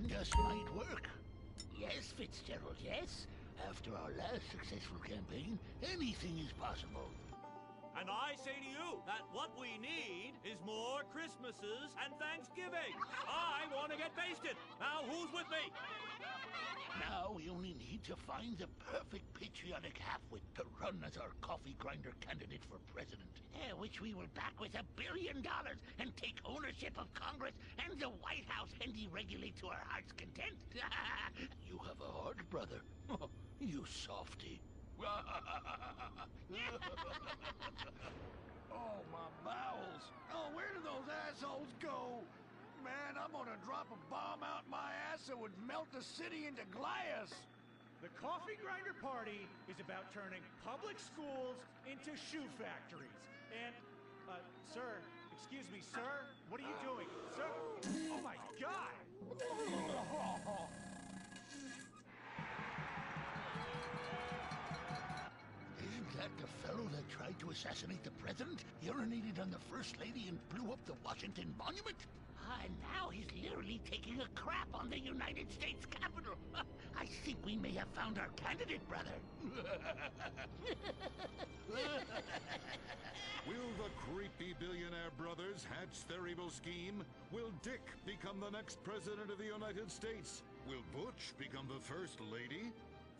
just might work. Yes, Fitzgerald, yes. After our last successful campaign, anything is possible. And I say to you that what we need is more Christmases and Thanksgiving. I want to get basted. Now, who's with me? Now we only need to find the perfect patriotic halfwit to run as our coffee grinder candidate for president. Which we will back with $1 billion and take ownership of Congress and the White House and deregulate to our heart's content. You have a heart, brother. You softy. Oh, my bowels. Oh, where do those assholes go? Man, I'm gonna drop a bomb out my ass that would melt the city into glass. The Coffee Grinder Party is about turning public schools into shoe factories. And, sir, excuse me, sir, what are you doing? Sir, oh my God! Isn't that the fellow that tried to assassinate the president, urinated on the First Lady, and blew up the Washington Monument? And now he's literally taking a crap on the United States Capitol. I think we may have found our candidate, brother. Will the creepy billionaire brothers hatch their evil scheme? Will Dick become the next president of the United States? Will Butch become the First Lady?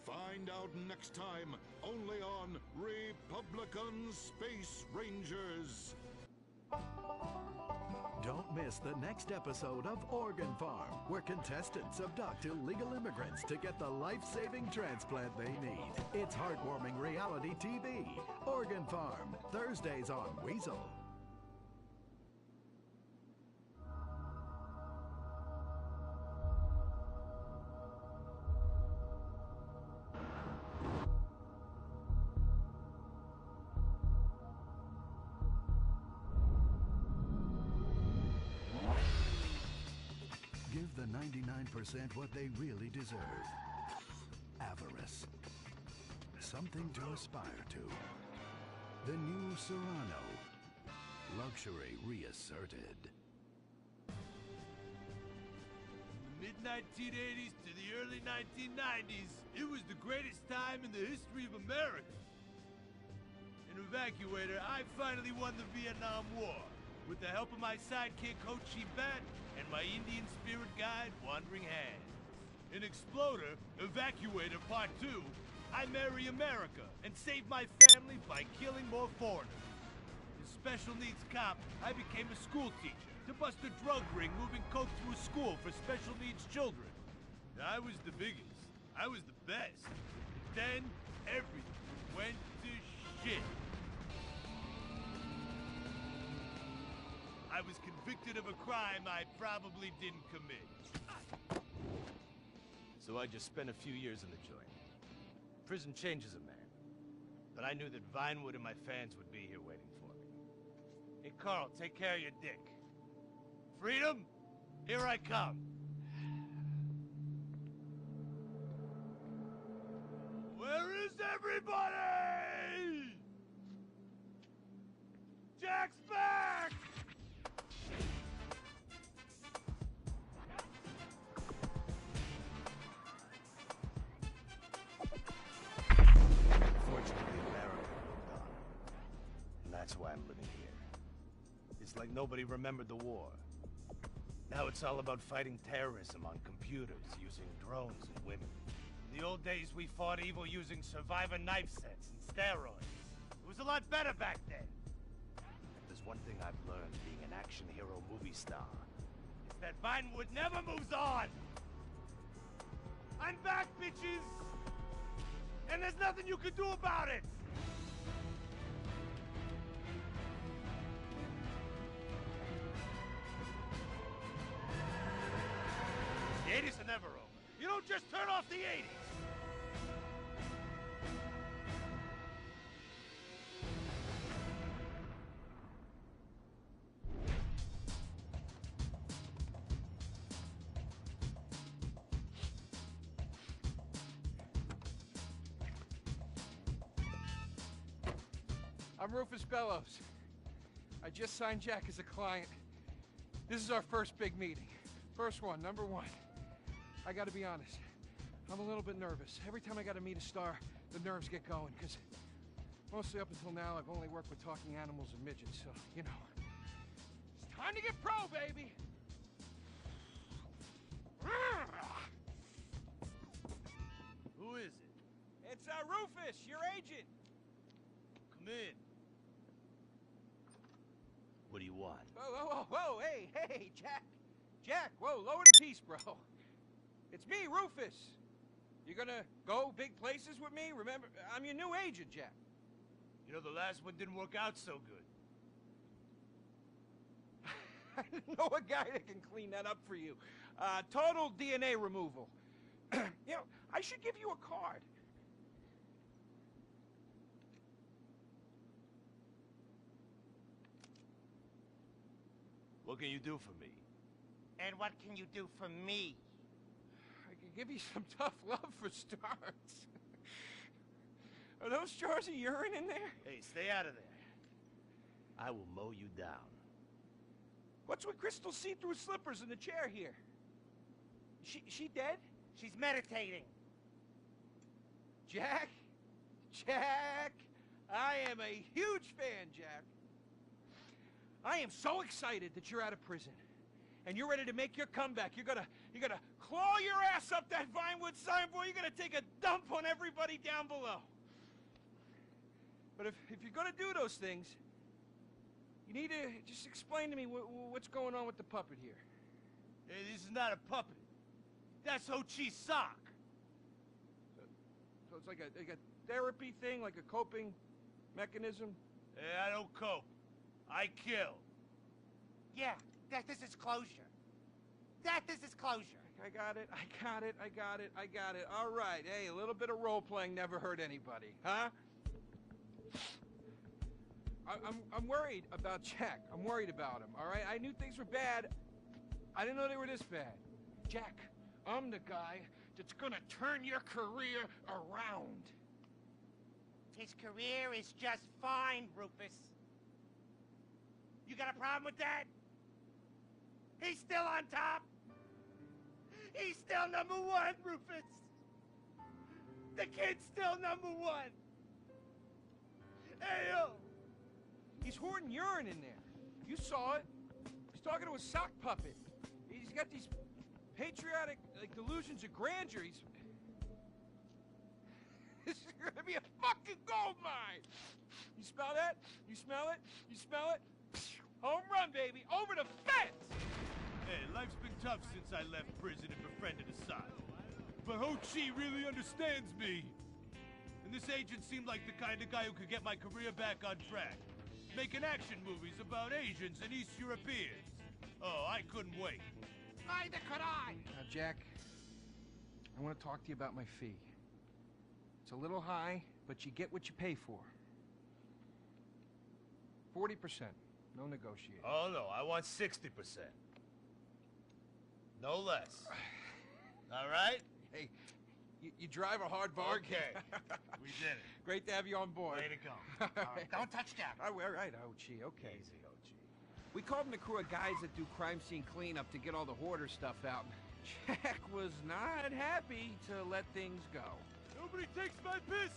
Find out next time, only on Republican Space Rangers. Don't miss the next episode of Organ Farm, where contestants abduct illegal immigrants to get the life-saving transplant they need. It's heartwarming reality TV. Organ Farm, Thursdays on Weasel. Give the 99% what they really deserve. Avarice. Something to aspire to. The new Serrano. Luxury reasserted. Mid-1980s to the early 1990s, it was the greatest time in the history of America. An evacuator, I finally won the Vietnam War with the help of my sidekick Ho Chi Bat and my Indian spirit guide Wandering Hand. An exploder, evacuator part 2, I marry America and save my family by killing more foreigners. As special needs cop, I became a school teacher to bust a drug ring moving coke through a school for special needs children. I was the biggest. I was the best. Then everything went to shit. I was convicted of a crime I probably didn't commit. So I just spent a few years in the joint. Prison changes a man. But I knew that Vinewood and my fans would be here waiting for me. Hey, Carl, take care of your dick. Freedom? Here I come. Where is everybody? Jack's back! Fortunately, America moved on. And that's why I'm living here. It's like nobody remembered the war. Now it's all about fighting terrorism on computers, using drones and women. In the old days, we fought evil using survivor knife sets and steroids. It was a lot better back then. If there's one thing I've learned being an action hero movie star, it's that Vinewood never moves on! I'm back, bitches! And there's nothing you can do about it! The 80s are never over. You don't just turn off the 80s! I'm Rufus Bellows. I just signed Jack as a client. This is our first big meeting. First one, number one. I gotta be honest. I'm a little bit nervous. Every time I gotta meet a star, the nerves get going, because mostly up until now, I've only worked with talking animals and midgets, so, you know. It's time to get pro, baby! Who is it? It's Rufus, your agent. Come in. What do you want? Whoa, hey, Jack. Jack, whoa, lower the piece, bro. It's me, Rufus. You gonna go big places with me? Remember, I'm your new agent, Jack. You know, the last one didn't work out so good. I know a guy that can clean that up for you. Total DNA removal. You know, I should give you a card. What can you do for me? And what can you do for me? I can give you some tough love for starts. Are those jars of urine in there? Hey, stay out of there. I will mow you down. What's with Crystal's see-through slippers in the chair here? She dead? She's meditating. Jack? Jack! I am a huge fan, Jack. I am so excited that you're out of prison. And you're ready to make your comeback. You're gonna claw your ass up that Vinewood signboard. You're gonna take a dump on everybody down below. But if you're gonna do those things, you need to just explain to me what's going on with the puppet here. Hey, this is not a puppet. That's Ho Chi's sock. So it's like a therapy thing, like a coping mechanism? Hey, I don't cope. I kill. Yeah, this is closure. This is closure. I got it. All right, hey, a little bit of role-playing never hurt anybody, huh? I'm worried about Jack. I'm worried about him, all right? I knew things were bad. I didn't know they were this bad. Jack, I'm the guy that's gonna turn your career around. His career is just fine, Rufus. You got a problem with that? He's still on top. He's still number one, Rufus. The kid's still number one. Hey, yo. He's hoarding urine in there. You saw it. He's talking to a sock puppet. He's got these patriotic delusions of grandeur. This is gonna be a fucking gold mine. You smell that? You smell it? You smell it? Home run, baby. Over the fence. Hey, life's been tough since I left prison and befriended Assad. But Ho Chi really understands me. And this agent seemed like the kind of guy who could get my career back on track. Making action movies about Asians and East Europeans. Oh, I couldn't wait. Neither could I. Now, Jack, I want to talk to you about my fee. It's a little high, but you get what you pay for. 40%. No negotiating. Oh, no, I want 60%. No less. All right? Hey, you drive a hard bargain. Okay. We did it. Great to have you on board. Way to go. All right, don't touch Jack. All right, Ho-Chi, okay. Easy, Ho Chi. We called in a crew of guys that do crime scene cleanup to get all the hoarder stuff out. Jack was not happy to let things go. Nobody takes my piss!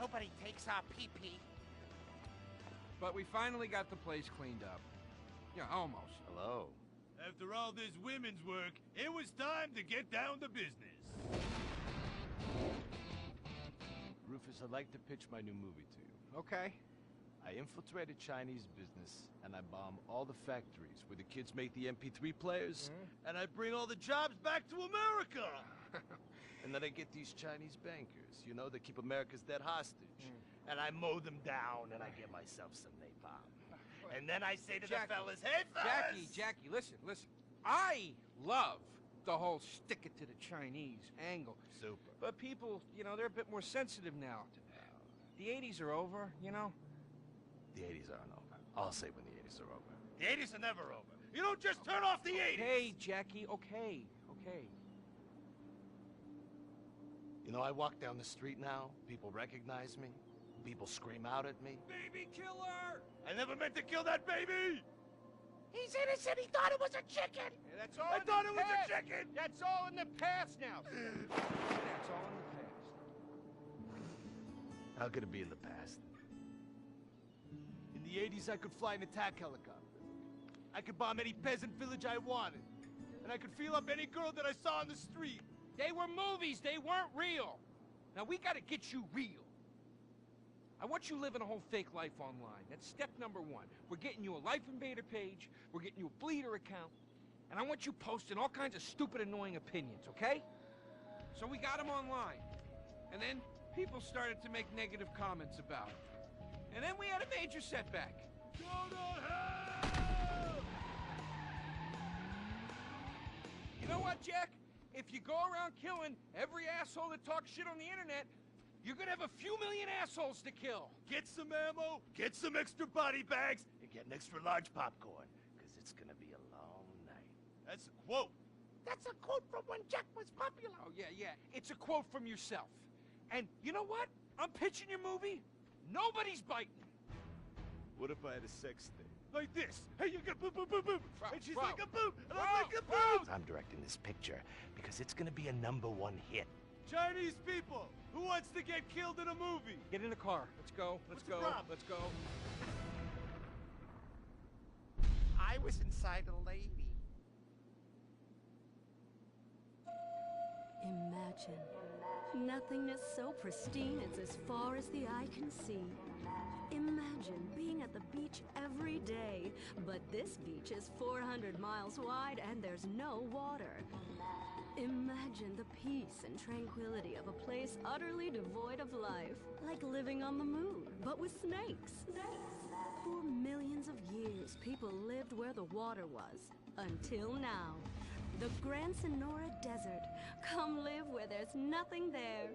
Nobody takes our pee-pee. But we finally got the place cleaned up. Yeah, almost. Hello. After all this women's work, it was time to get down to business. Rufus, I'd like to pitch my new movie to you. Okay. I infiltrated Chinese business, and I bomb all the factories where the kids make the MP3 players. And I bring all the jobs back to America! And then I get these Chinese bankers, you know, that keep America's dead hostage. And I mow them down, and I get myself some napalm. And then I say to Jackie, the fellas, hey, fellas! Jackie, listen. I love the whole stick it to the Chinese angle. Super. But people, you know, they're a bit more sensitive now. The 80s are over, you know? The 80s aren't over. I'll say when the 80s are over. The 80s are never over. You don't just turn off the 80s! Hey, Jackie, okay. You know, I walk down the street now, people recognize me, people scream out at me. Baby killer! I never meant to kill that baby! He's innocent. He thought it was a chicken. Yeah, that's all. I thought it was a chicken. That's all in the past now. That's all in the past. How could it be in the past? In the 80s, I could fly an attack helicopter. I could bomb any peasant village I wanted. And I could feel up any girl that I saw on the street. They were movies. They weren't real. Now we gotta get you real. I want you living a whole fake life online. That's step number one. We're getting you a Life Invader page. We're getting you a Bleeder account. And I want you posting all kinds of stupid, annoying opinions, okay? So we got them online. And then people started to make negative comments about it. And then we had a major setback. Go to hell! You know what, Jack? If you go around killing every asshole that talks shit on the internet, you're gonna have a few million assholes to kill. Get some ammo, get some extra body bags, and get an extra large popcorn, because it's gonna be a long night. That's a quote. That's a quote from when Jack was popular. Oh, yeah. It's a quote from yourself. And you know what? I'm pitching your movie. Nobody's biting. What if I had a sex thing? Like this. Hey, you got boop, boop, boop, boop. And she's Bro. like a boop, and I'm Bro. like a boop. I'm directing this picture because it's gonna be a #1 hit. Chinese people, who wants to get killed in a movie? Get in the car. Let's go. What's the problem? Let's go. I was inside a lady. Imagine. Nothingness so pristine it's as far as the eye can see. Imagine being at the beach every day, but this beach is 400 miles wide and there's no water. Imagine the peace and tranquility of a place utterly devoid of life, like living on the moon, but with snakes. For millions of years, people lived where the water was, until now. The Gran Sonora Desert. Come live where there's nothing there.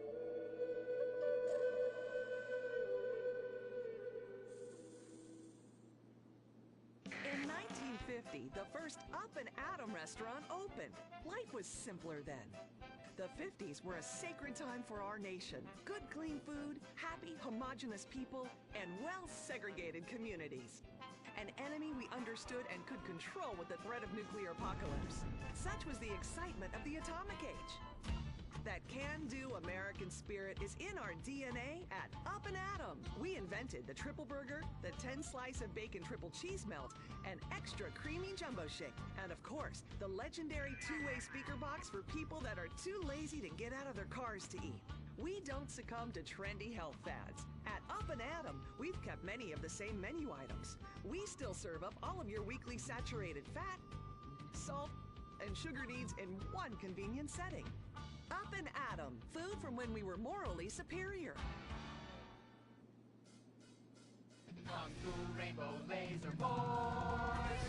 In 1950, the first Up and Atom restaurant opened. Life was simpler then. The 50s were a sacred time for our nation. Good, clean food, happy, homogenous people, and well-segregated communities. An enemy we understood and could control with the threat of nuclear apocalypse. Such was the excitement of the atomic age. That can-do American spirit is in our DNA at Up and Atom. We invented the triple burger, the 10-slice of bacon triple cheese melt, and extra creamy jumbo shake. And of course, the legendary two-way speaker box for people that are too lazy to get out of their cars to eat. We don't succumb to trendy health fads. At Up and Atom, we've kept many of the same menu items. We still serve up all of your weekly saturated fat, salt, and sugar needs in one convenient setting. Up and Atom, food from when we were morally superior. Kung Fu Rainbow Laser Force!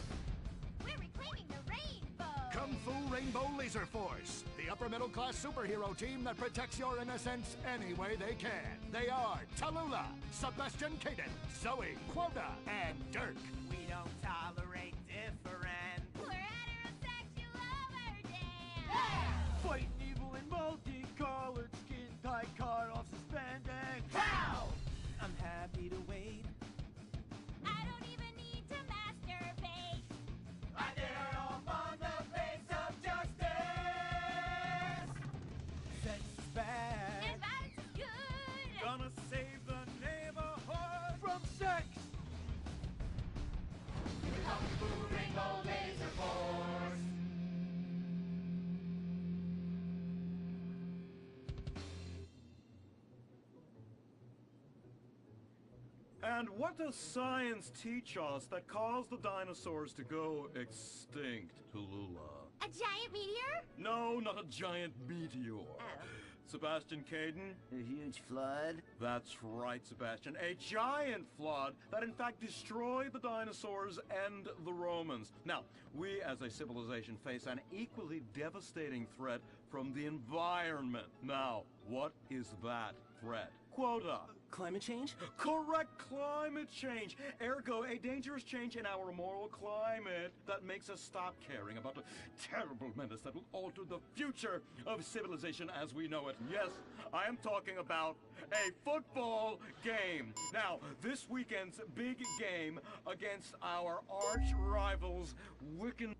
We're reclaiming the rainbow! Kung Fu Rainbow Laser Force, the upper middle class superhero team that protects your innocence any way they can. They are Tallulah, Sebastian Caden, Zoe, Quota, and Dirk. We don't tolerate different. We're heterosexual overdance! Yeah! Fighting evil in multicolored skin tight cut off suspended. Pow! I'm happy to wait. I don't even need to masturbate! I dare upon the face of justice! Sex is bad. And violence is good! Gonna save the neighborhood from sex! Kung Fu Rainbow Laser Force! And what does science teach us that caused the dinosaurs to go extinct, Tallulah? A giant meteor? No, not a giant meteor. Sebastian Caden? A huge flood? That's right, Sebastian. A giant flood that in fact destroyed the dinosaurs and the Romans. Now, we as a civilization face an equally devastating threat from the environment. Now, what is that threat. Quota. Climate change? Correct, climate change. Ergo, a dangerous change in our moral climate that makes us stop caring about the terrible menace that will alter the future of civilization as we know it. Yes, I am talking about a football game. Now, this weekend's big game against our arch rivals, Wiccan.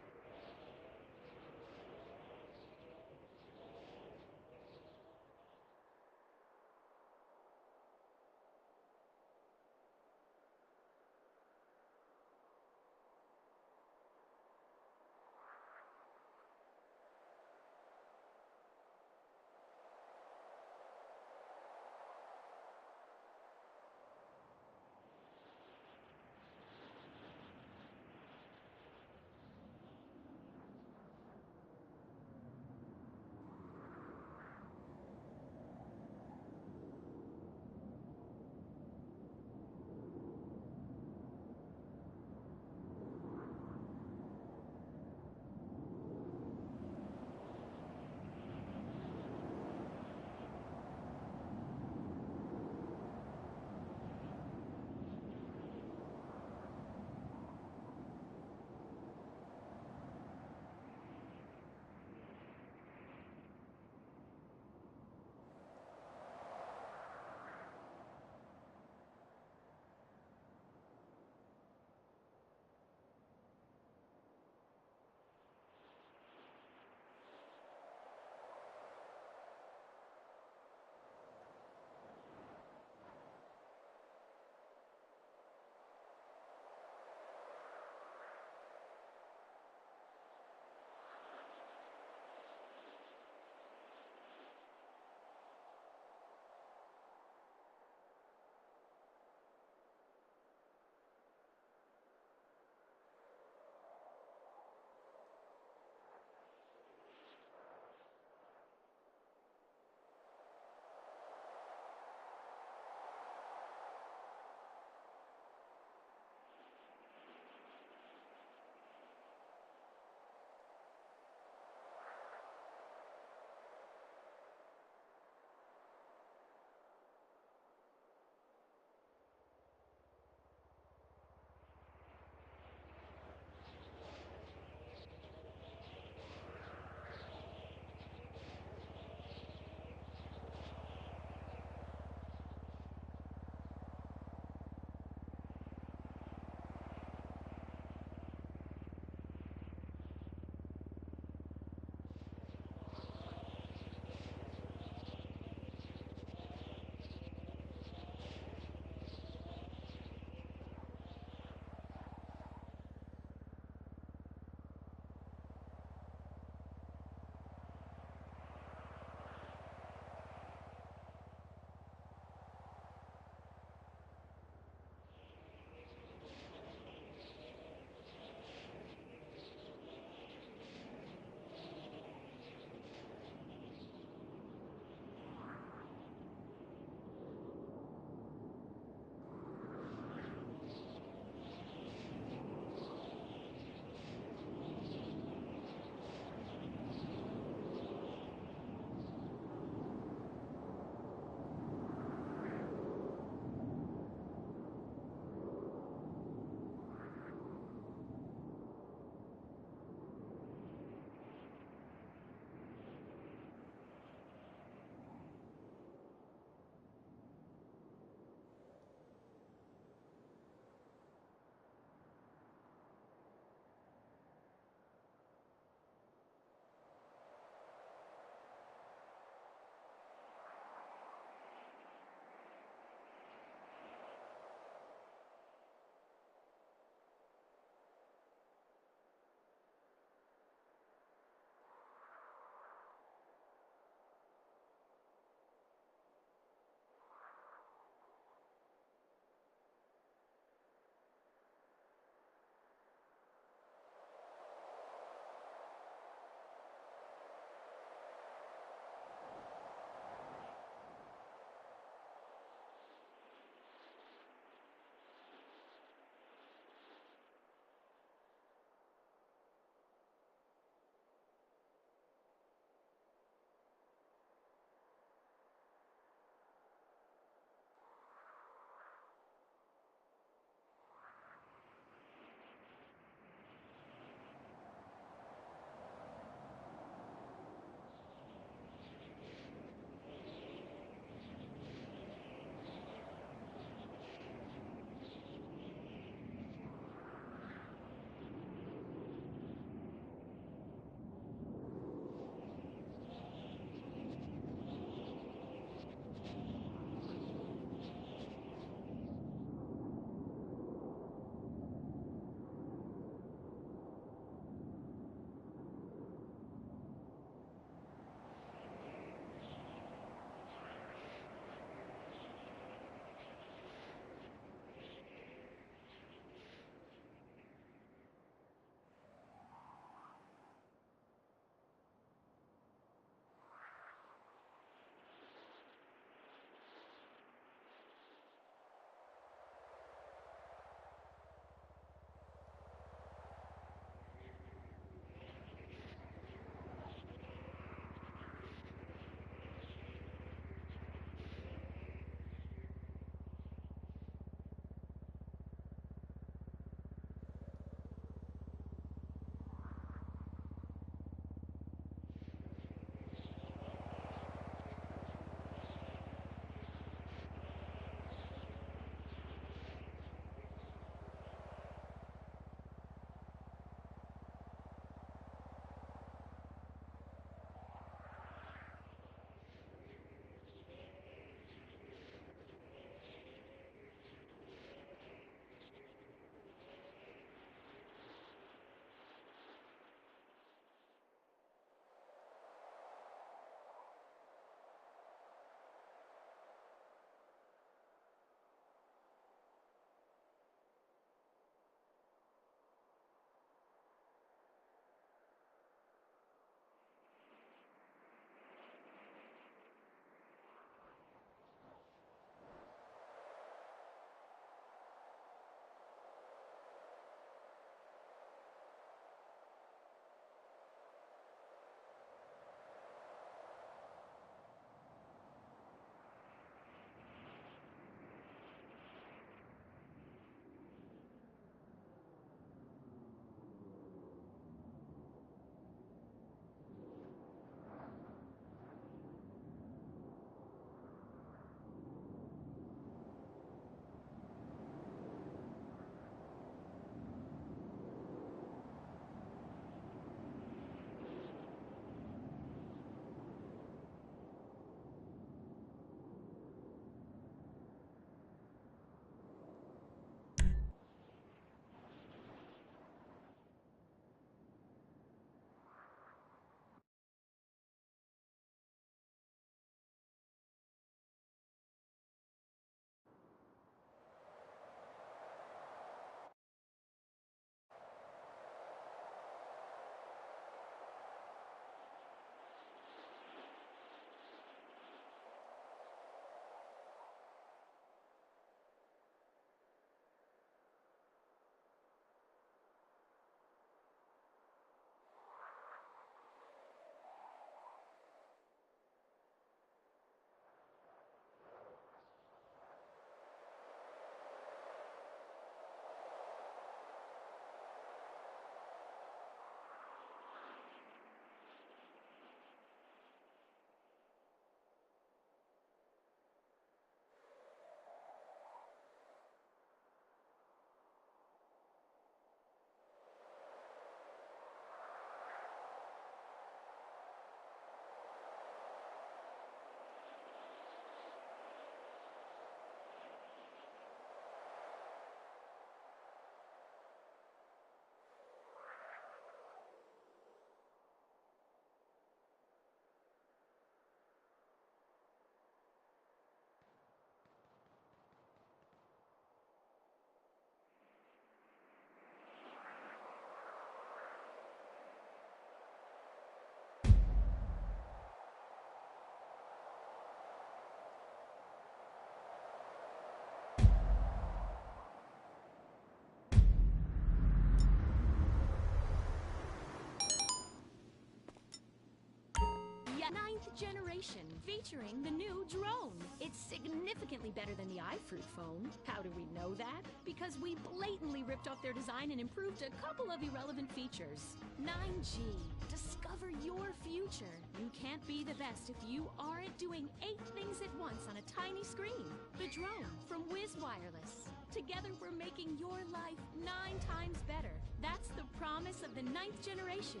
generation, featuring the new drone. It's significantly better than the iFruit phone. How do we know that? Because we blatantly ripped off their design and improved a couple of irrelevant features. 9G. Discover your future. You can't be the best if you aren't doing 8 things at once on a tiny screen. The drone from Wiz Wireless. Together we're making your life 9 times better. That's the promise of the 9th generation.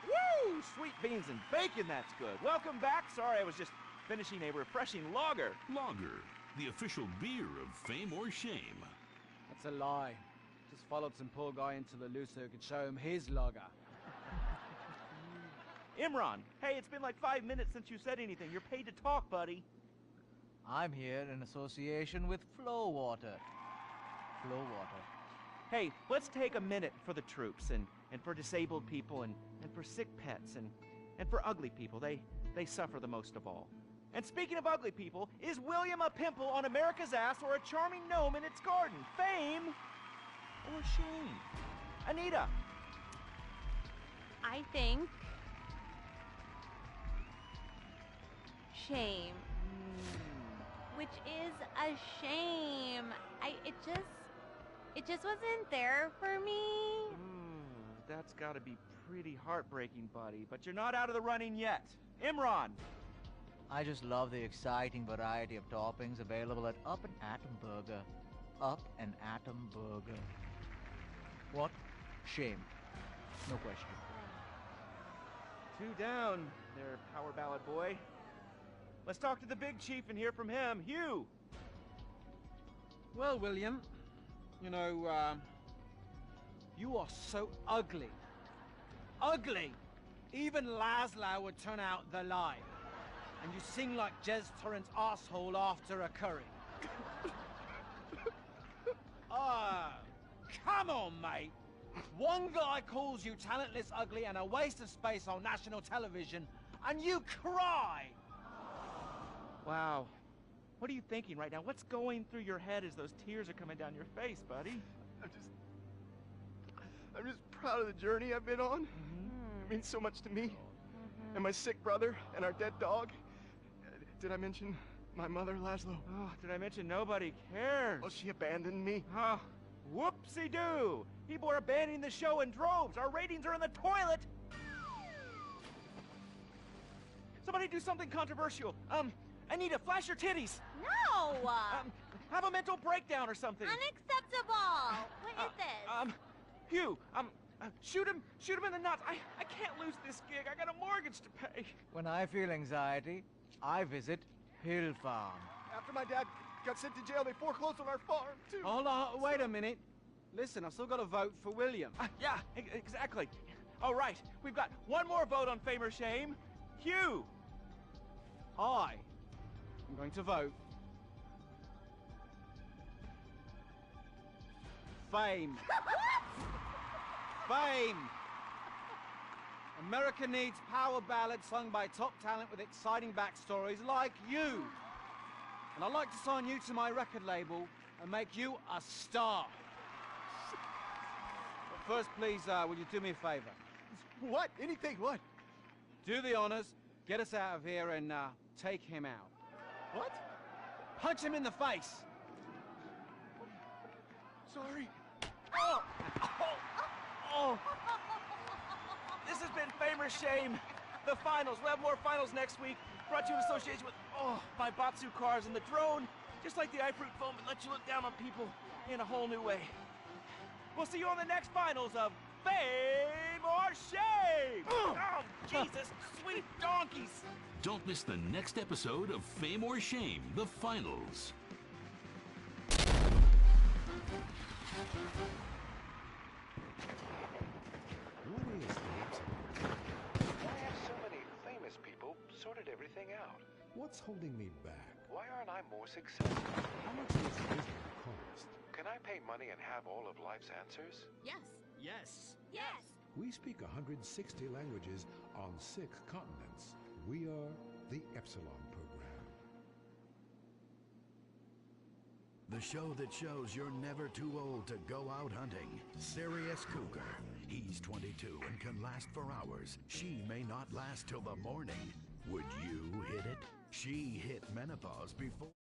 Woo! Sweet beans and bacon, that's good. Welcome back. Sorry, I was just finishing a refreshing lager. Lager, the official beer of fame or shame. That's a lie. Just followed some poor guy into the loose so he could show him his lager. Imran, hey, it's been like 5 minutes since you said anything. You're paid to talk, buddy. I'm here in association with Flow Water. Flow Water. Hey, let's take a minute for the troops and for disabled people and for sick pets and for ugly people. They suffer the most of all. And speaking of ugly people, is William a pimple on America's ass or a charming gnome in its garden? Fame or shame? Anita? I think shame. Which is a shame. It just wasn't there for me. That's gotta be pretty heartbreaking, buddy. But you're not out of the running yet. Imran! I just love the exciting variety of toppings available at Up and Atom Burger. Up and Atom Burger. What? Shame. No question. 2 down there, power ballad boy. Let's talk to the big chief and hear from him. Hugh! Well, William, you know, you are so ugly. Ugly! Even Laszlo would turn out the light. And you sing like Ćårtęl's asshole after a curry. Come on, mate! One guy calls you talentless, ugly, and a waste of space on national television, and you cry! Wow. What are you thinking right now? What's going through your head as those tears are coming down your face, buddy? I'm just proud of the journey I've been on. It means so much to me. And my sick brother and our dead dog. Did I mention my mother, Laszlo? Oh, did I mention nobody cares? Well, she abandoned me. Oh, whoopsie-doo! People are abandoning the show in droves. Our ratings are in the toilet. Somebody do something controversial. Anita, flash your titties. No! Have a mental breakdown or something. Unacceptable! What is this? Hugh, shoot him in the nuts. I can't lose this gig. I got a mortgage to pay. When I feel anxiety, I visit Hill Farm. After my dad got sent to jail, they foreclosed on our farm, too. Hold on, wait a minute. Listen, I've still got to vote for William. Yeah, exactly. All right, we've got one more vote on Fame or Shame. Hugh! I'm going to vote Fame. Fame! America needs power ballads sung by top talent with exciting backstories like you. And I'd like to sign you to my record label and make you a star. But first, please, will you do me a favor? What? Anything, what? Do the honors, get us out of here, and take him out. What? Punch him in the face! Sorry. Oh! This has been Fame or Shame. The finals. We'll have more finals next week. Brought to you in association with, my Batsu cars and the drone. Just like the iFruit phone, but lets you look down on people in a whole new way. We'll see you on the next finals of Fame or Shame! Oh, Jesus, sweet donkeys! Don't miss the next episode of Fame or Shame, the finals. What is the Why have so many famous people sorted everything out? What's holding me back? Why aren't I more successful? How much does wisdom cost? Can I pay money and have all of life's answers? Yes. Yes. Yes. We speak 160 languages on 6 continents. We are the Epsilon Program. The show that shows you're never too old to go out hunting. Serious Cougar. He's 22 and can last for hours. She may not last till the morning. Would you hit it? She hit menopause before...